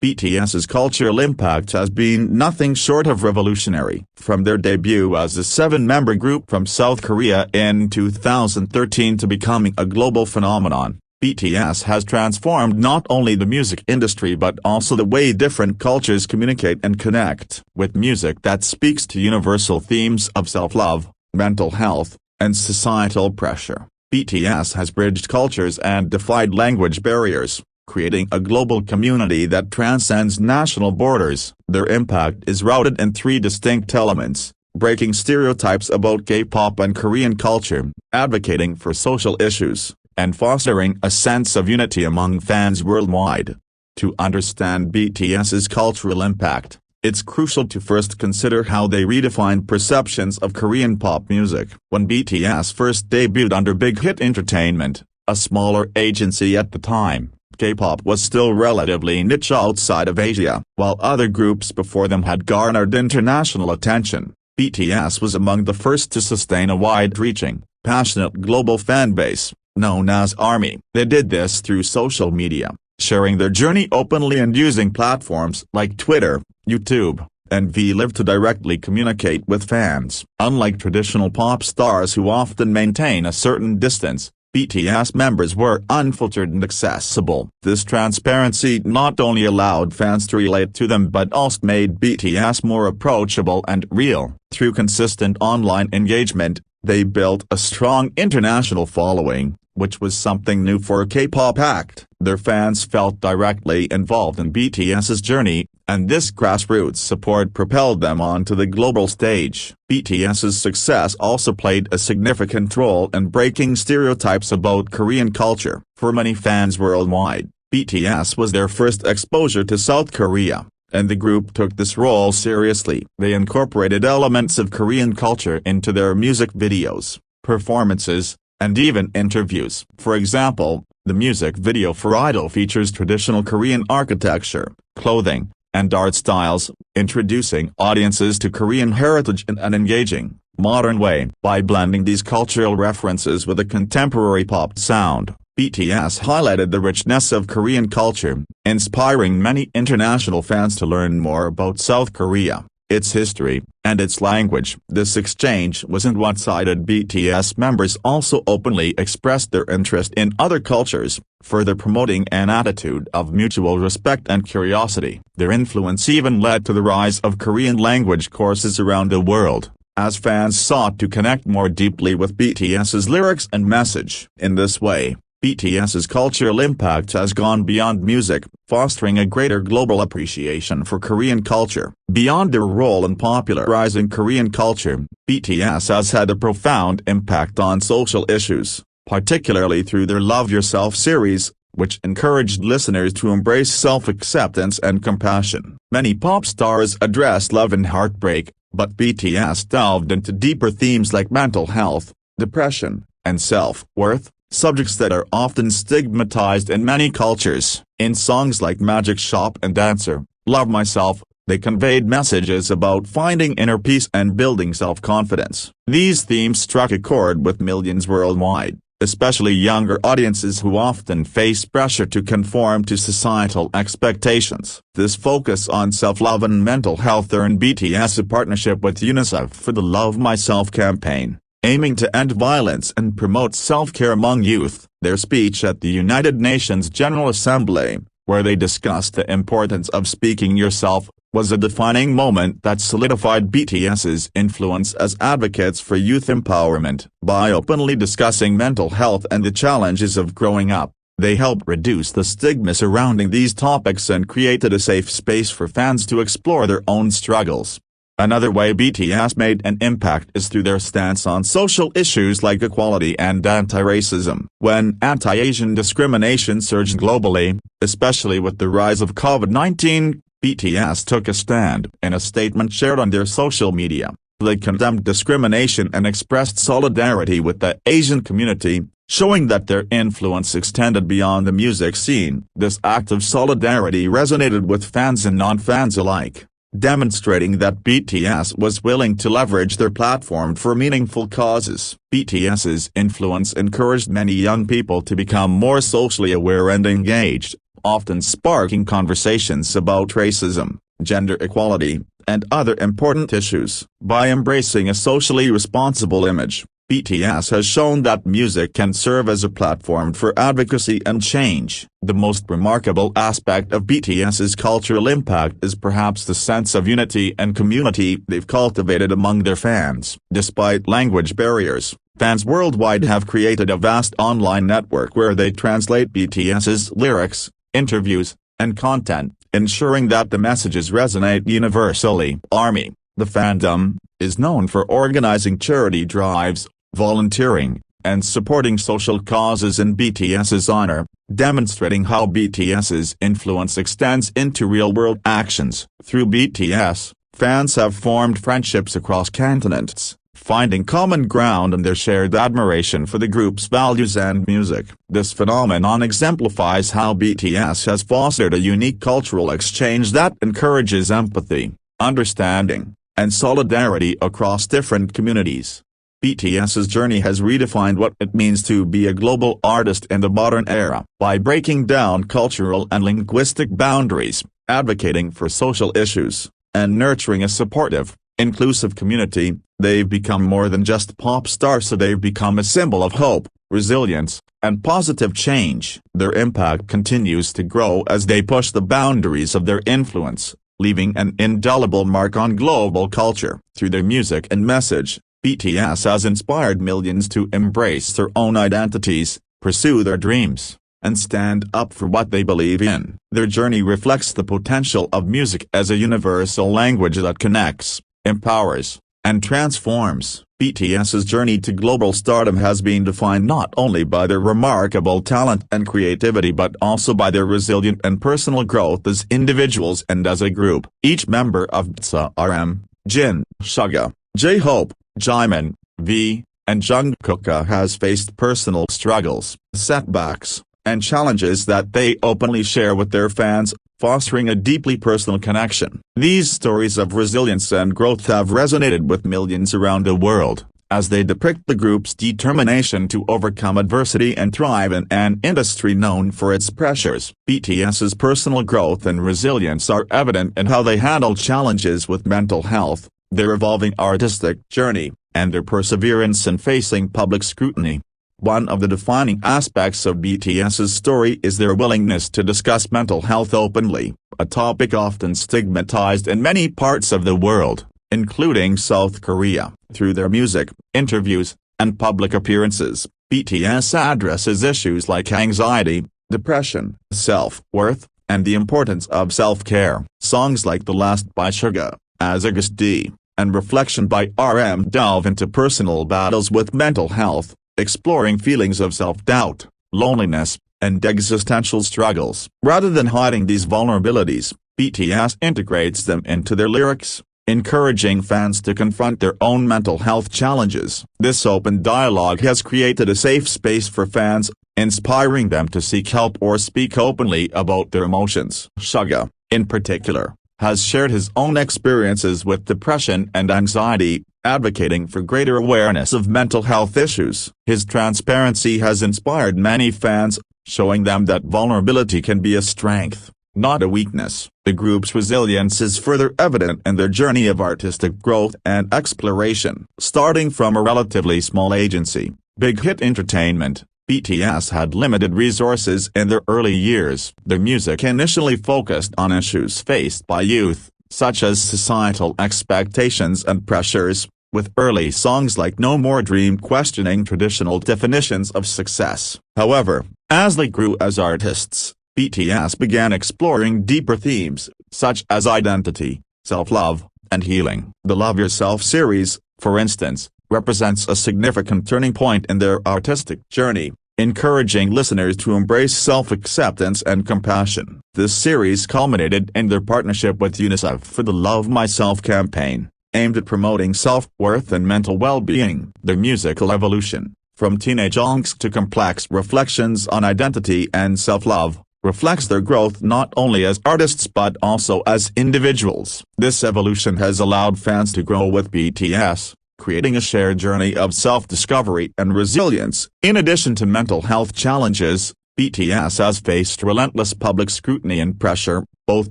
BTS's cultural impact has been nothing short of revolutionary. From their debut as a 7-member group from South Korea in 2013 to becoming a global phenomenon, BTS has transformed not only the music industry but also the way different cultures communicate and connect. With music that speaks to universal themes of self-love, mental health, and societal pressure, BTS has bridged cultures and defied language barriers, creating a global community that transcends national borders. Their impact is rooted in 3 distinct elements: breaking stereotypes about K-pop and Korean culture, advocating for social issues, and fostering a sense of unity among fans worldwide. To understand BTS's cultural impact, it's crucial to first consider how they redefined perceptions of Korean pop music. When BTS first debuted under Big Hit Entertainment, a smaller agency at the time, K-pop was still relatively niche outside of Asia. While other groups before them had garnered international attention, BTS was among the first to sustain a wide-reaching, passionate global fan base, known as ARMY. They did this through social media, sharing their journey openly and using platforms like Twitter, YouTube, and VLive to directly communicate with fans. Unlike traditional pop stars who often maintain a certain distance, BTS members were unfiltered and accessible. This transparency not only allowed fans to relate to them but also made BTS more approachable and real. Through consistent online engagement, they built a strong international following, which was something new for a K-pop act. Their fans felt directly involved in BTS's journey, and this grassroots support propelled them onto the global stage. BTS's success also played a significant role in breaking stereotypes about Korean culture. For many fans worldwide, BTS was their first exposure to South Korea, and the group took this role seriously. They incorporated elements of Korean culture into their music videos, performances, and even interviews. For example, the music video for Idol features traditional Korean architecture, clothing, and art styles, introducing audiences to Korean heritage in an engaging, modern way. By blending these cultural references with a contemporary pop sound, BTS highlighted the richness of Korean culture, inspiring many international fans to learn more about South Korea, its history, and its language. This exchange wasn't one-sided. BTS members also openly expressed their interest in other cultures, further promoting an attitude of mutual respect and curiosity. Their influence even led to the rise of Korean language courses around the world, as fans sought to connect more deeply with BTS's lyrics and message. In this way, BTS's cultural impact has gone beyond music, fostering a greater global appreciation for Korean culture. Beyond their role in popularizing Korean culture, BTS has had a profound impact on social issues, particularly through their Love Yourself series, which encouraged listeners to embrace self-acceptance and compassion. Many pop stars addressed love and heartbreak, but BTS delved into deeper themes like mental health, depression, and self-worth, subjects that are often stigmatized in many cultures. In songs like Magic Shop and Dancer, Love Myself, they conveyed messages about finding inner peace and building self-confidence. These themes struck a chord with millions worldwide, especially younger audiences who often face pressure to conform to societal expectations. This focus on self-love and mental health earned BTS a partnership with UNICEF for the Love Myself campaign, aiming to end violence and promote self-care among youth. Their speech at the United Nations General Assembly, where they discussed the importance of speaking yourself, was a defining moment that solidified BTS's influence as advocates for youth empowerment. By openly discussing mental health and the challenges of growing up, they helped reduce the stigma surrounding these topics and created a safe space for fans to explore their own struggles. Another way BTS made an impact is through their stance on social issues like equality and anti-racism. When anti-Asian discrimination surged globally, especially with the rise of COVID-19, BTS took a stand. In a statement shared on their social media, they condemned discrimination and expressed solidarity with the Asian community, showing that their influence extended beyond the music scene. This act of solidarity resonated with fans and non-fans alike, demonstrating that BTS was willing to leverage their platform for meaningful causes. BTS's influence encouraged many young people to become more socially aware and engaged, often sparking conversations about racism, gender equality, and other important issues. By embracing a socially responsible image, BTS has shown that music can serve as a platform for advocacy and change. The most remarkable aspect of BTS's cultural impact is perhaps the sense of unity and community they've cultivated among their fans. Despite language barriers, fans worldwide have created a vast online network where they translate BTS's lyrics, interviews, and content, ensuring that the messages resonate universally. ARMY, the fandom, is known for organizing charity drives, volunteering, and supporting social causes in BTS's honor, demonstrating how BTS's influence extends into real-world actions. Through BTS, fans have formed friendships across continents, finding common ground in their shared admiration for the group's values and music. This phenomenon exemplifies how BTS has fostered a unique cultural exchange that encourages empathy, understanding, and solidarity across different communities. BTS's journey has redefined what it means to be a global artist in the modern era. By breaking down cultural and linguistic boundaries, advocating for social issues, and nurturing a supportive, inclusive community, they've become more than just pop stars. They've become a symbol of hope, resilience, and positive change. Their impact continues to grow as they push the boundaries of their influence, leaving an indelible mark on global culture. Through their music and message, BTS has inspired millions to embrace their own identities, pursue their dreams, and stand up for what they believe in. Their journey reflects the potential of music as a universal language that connects, empowers, and transforms. BTS's journey to global stardom has been defined not only by their remarkable talent and creativity but also by their resilient and personal growth as individuals and as a group. Each member of BTS, Jin, Suga, J-Hope, Jimin, V, and Jungkook has faced personal struggles, setbacks, and challenges that they openly share with their fans, fostering a deeply personal connection. These stories of resilience and growth have resonated with millions around the world, as they depict the group's determination to overcome adversity and thrive in an industry known for its pressures. BTS's personal growth and resilience are evident in how they handle challenges with mental health, their evolving artistic journey, and their perseverance in facing public scrutiny. One of the defining aspects of BTS's story is their willingness to discuss mental health openly, a topic often stigmatized in many parts of the world, including South Korea. Through their music, interviews, and public appearances, BTS addresses issues like anxiety, depression, self-worth, and the importance of self-care. Songs like The Last by Suga, As August D, and Reflection by RM delve into personal battles with mental health, exploring feelings of self-doubt, loneliness, and existential struggles. Rather than hiding these vulnerabilities, BTS integrates them into their lyrics, encouraging fans to confront their own mental health challenges. This open dialogue has created a safe space for fans, inspiring them to seek help or speak openly about their emotions. Suga, in particular, has shared his own experiences with depression and anxiety, advocating for greater awareness of mental health issues. His transparency has inspired many fans, showing them that vulnerability can be a strength, not a weakness. The group's resilience is further evident in their journey of artistic growth and exploration. Starting from a relatively small agency, Big Hit Entertainment, BTS had limited resources in their early years. Their music initially focused on issues faced by youth, such as societal expectations and pressures, with early songs like No More Dream questioning traditional definitions of success. However, as they grew as artists, BTS began exploring deeper themes, such as identity, self-love, and healing. The Love Yourself series, for instance, represents a significant turning point in their artistic journey, encouraging listeners to embrace self-acceptance and compassion. This series culminated in their partnership with UNICEF for the Love Myself campaign, aimed at promoting self-worth and mental well-being. Their musical evolution, from teenage angst to complex reflections on identity and self-love, reflects their growth not only as artists but also as individuals. This evolution has allowed fans to grow with BTS, creating a shared journey of self-discovery and resilience. In addition to mental health challenges, BTS has faced relentless public scrutiny and pressure, both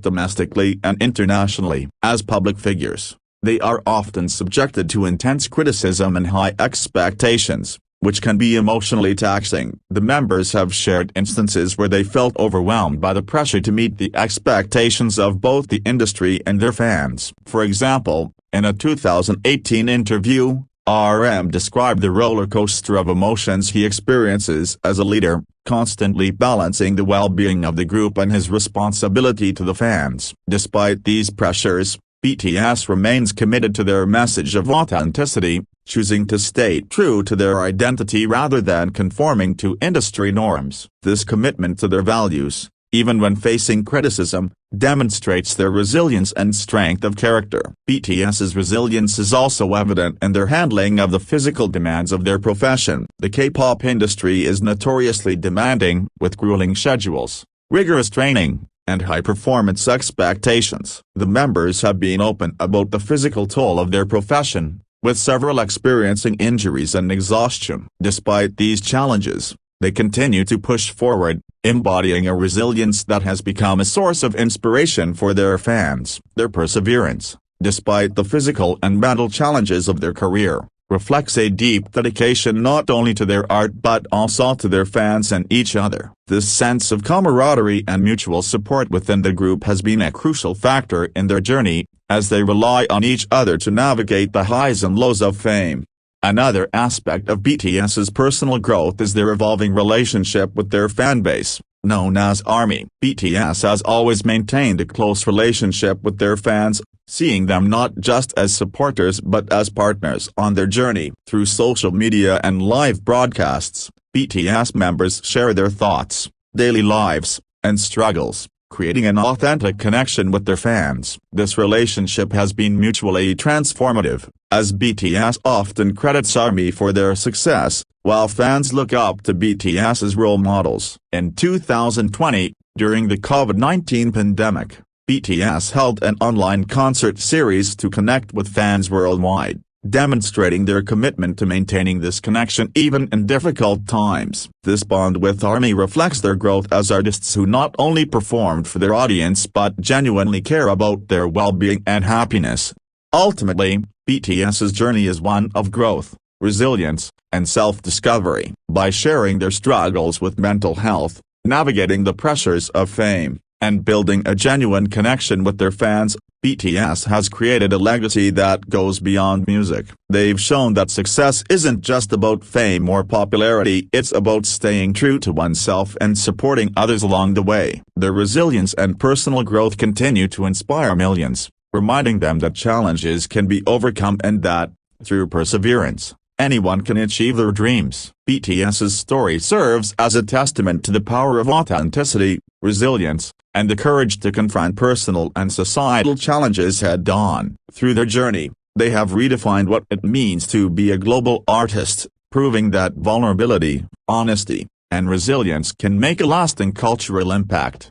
domestically and internationally. As public figures, they are often subjected to intense criticism and high expectations, which can be emotionally taxing. The members have shared instances where they felt overwhelmed by the pressure to meet the expectations of both the industry and their fans. For example, in a 2018 interview, RM described the roller coaster of emotions he experiences as a leader, constantly balancing the well-being of the group and his responsibility to the fans. Despite these pressures, BTS remains committed to their message of authenticity, choosing to stay true to their identity rather than conforming to industry norms. This commitment to their values, even when facing criticism, demonstrates their resilience and strength of character. BTS's resilience is also evident in their handling of the physical demands of their profession. The K-pop industry is notoriously demanding, with grueling schedules, rigorous training, and high-performance expectations. The members have been open about the physical toll of their profession, with several experiencing injuries and exhaustion. Despite these challenges, they continue to push forward, embodying a resilience that has become a source of inspiration for their fans. Their perseverance, despite the physical and mental challenges of their career, reflects a deep dedication not only to their art but also to their fans and each other. This sense of camaraderie and mutual support within the group has been a crucial factor in their journey, as they rely on each other to navigate the highs and lows of fame. Another aspect of BTS's personal growth is their evolving relationship with their fanbase, known as ARMY. BTS has always maintained a close relationship with their fans, seeing them not just as supporters but as partners on their journey. Through social media and live broadcasts, BTS members share their thoughts, daily lives, and struggles, creating an authentic connection with their fans. This relationship has been mutually transformative, as BTS often credits ARMY for their success, while fans look up to BTS as role models. In 2020, during the COVID-19 pandemic, BTS held an online concert series to connect with fans worldwide, demonstrating their commitment to maintaining this connection even in difficult times. This bond with ARMY reflects their growth as artists who not only performed for their audience but genuinely care about their well-being and happiness. Ultimately, BTS's journey is one of growth, resilience, and self-discovery. By sharing their struggles with mental health, navigating the pressures of fame, and building a genuine connection with their fans, BTS has created a legacy that goes beyond music. They've shown that success isn't just about fame or popularity, it's about staying true to oneself and supporting others along the way. Their resilience and personal growth continue to inspire millions, reminding them that challenges can be overcome and that, through perseverance, anyone can achieve their dreams. BTS's story serves as a testament to the power of authenticity, resilience, and the courage to confront personal and societal challenges head-on. Through their journey, they have redefined what it means to be a global artist, proving that vulnerability, honesty, and resilience can make a lasting cultural impact.